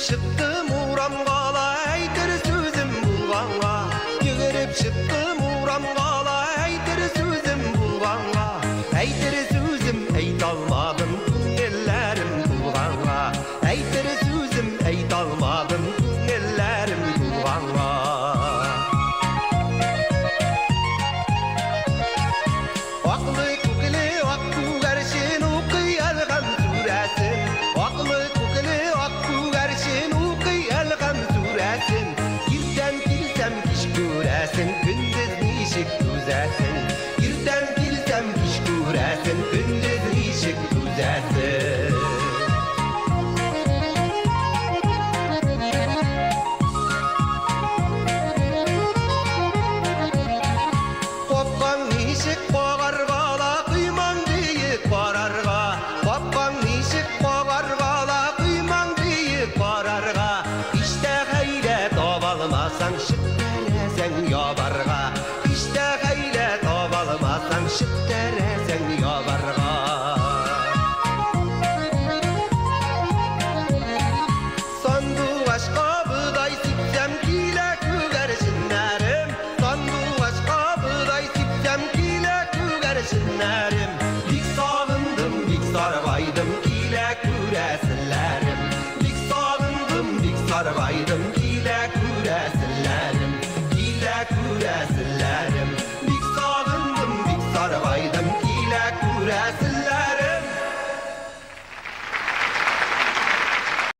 Çıktım uğramgala aytır sözüm bulğanğa. Yürüp çıktım uğramgala aytır sözüm bulğanğa. Aytır sözüm aytalmadım günellerim bulğanğa. Aytır sözüm aytalmadım günellerim bulğanğa. Aklı kukili akku gerşin uqi alğam suresin. Aklı kukili akku gerşin uqi alğam suresin. Girden bilsem kiş göresin, gündüz nişik düzesin. Girden bilsem kiş göresin, gündüz nişik düzesin. Kopkan nişik bağargala, kıyman büyük bararga. Kopkan nişik bağargala, kıyman büyük bararga. İşte gayret avalmasan şık deresen yabarga. İşte gayret avalmasan şık deresen yabarga. Sandu aşka buday sipsem kile kügersinlerim. Sandu aşka buday sipsem kile kügersinlerim. Bik sağındım, bik sarvaydım kile küresinlerim. Bik sağındım, bik sarvaydım kile küresinlerim. Kile küresinlerim. Bik sağındım, bik sarvaydım